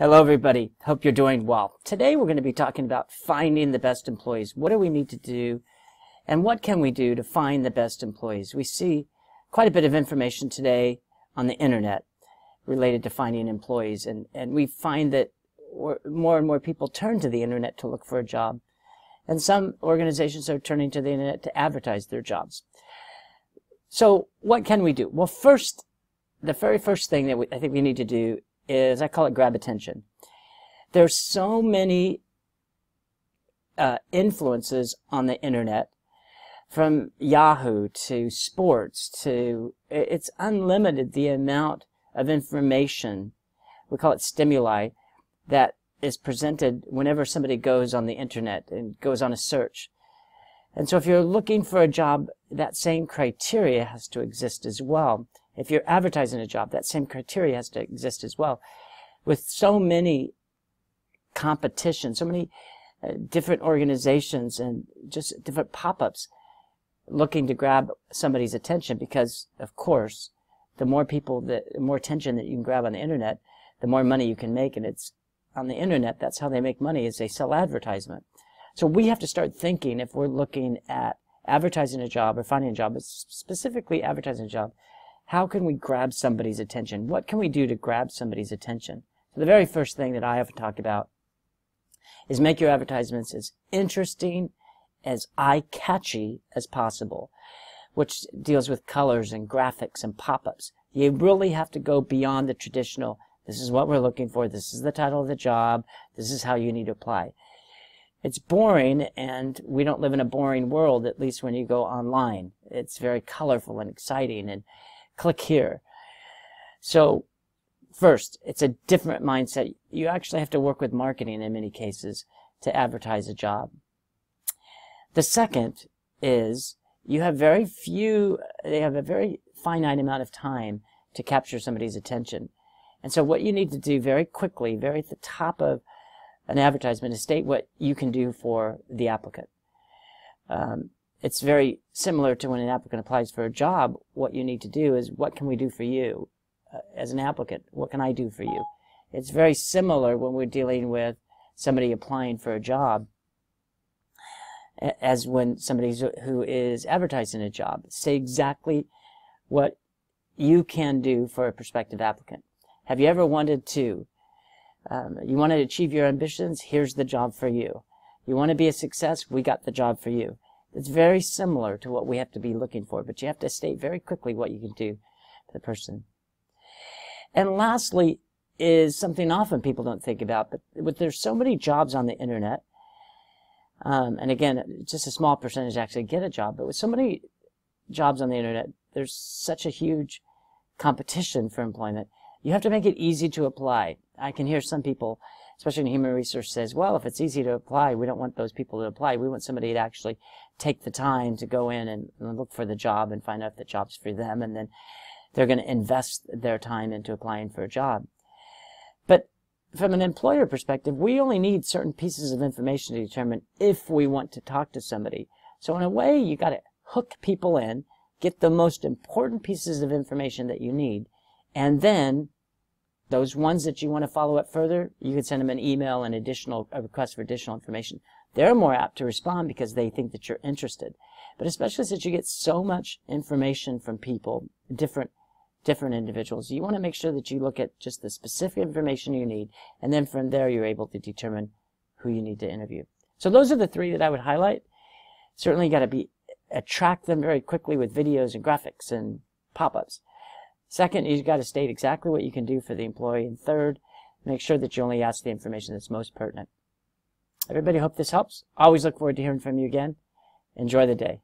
Hello everybody, hope you're doing well. Today we're going to be talking about finding the best employees. What do we need to do and what can we do to find the best employees? We see quite a bit of information today on the internet related to finding employees, and we find that more and more people turn to the internet to look for a job, and some organizations are turning to the internet to advertise their jobs. So what can we do? Well, first, the very first thing that I think we need to do is, I call it grab attention. There's so many influences on the internet, from Yahoo to sports to, it's unlimited the amount of information, we call it stimuli, that is presented whenever somebody goes on the internet and goes on a search. And so if you're looking for a job, that same criteria has to exist as well. If you're advertising a job, that same criteria has to exist as well. With so many competition, so many different organizations and just different pop-ups looking to grab somebody's attention, because, of course, the more people, the more attention that you can grab on the internet, the more money you can make. And it's on the internet, that's how they make money, is they sell advertisement. So we have to start thinking, if we're looking at advertising a job or finding a job, but specifically advertising a job, how can we grab somebody's attention? What can we do to grab somebody's attention? So the very first thing that I have to talk about is make your advertisements as interesting, as eye-catchy as possible, which deals with colors and graphics and pop-ups. You really have to go beyond the traditional, this is what we're looking for, this is the title of the job, this is how you need to apply. It's boring, and we don't live in a boring world, at least when you go online. It's very colorful and exciting, and click here. So first, it's a different mindset. You actually have to work with marketing in many cases to advertise a job. The second is you have they have a very finite amount of time to capture somebody's attention. And so what you need to do very quickly, very at the top of an advertisement, is state what you can do for the applicant. It's very similar to when an applicant applies for a job. What you need to do is, what can we do for you as an applicant? What can I do for you? It's very similar when we're dealing with somebody applying for a job as when somebody who is advertising a job. Say exactly what you can do for a prospective applicant. Have you ever wanted to you want to achieve your ambitions? Here's the job for you. You want to be a success? We got the job for you. It's very similar to what we have to be looking for, but you have to state very quickly what you can do for the person. And lastly is something often people don't think about, but there's so many jobs on the internet, and again, just a small percentage actually get a job, but with so many jobs on the internet, there's such a huge competition for employment. You have to make it easy to apply. I can hear some people, especially in human research, says, well, if it's easy to apply, we don't want those people to apply. We want somebody to actually take the time to go in and look for the job and find out if the job's for them, and then they're going to invest their time into applying for a job. But from an employer perspective, we only need certain pieces of information to determine if we want to talk to somebody. So in a way, you got to hook people in, get the most important pieces of information that you need, and then those ones that you want to follow up further, you can send them an email and a request for additional information. They're more apt to respond because they think that you're interested. But especially since you get so much information from people, different individuals, you want to make sure that you look at just the specific information you need, and then from there you're able to determine who you need to interview. So those are the three that I would highlight. Certainly you got to attract them very quickly with videos and graphics and pop-ups. Second, you've got to state exactly what you can do for the employee. And third, make sure that you only ask the information that's most pertinent. Everybody, hope this helps. Always look forward to hearing from you again. Enjoy the day.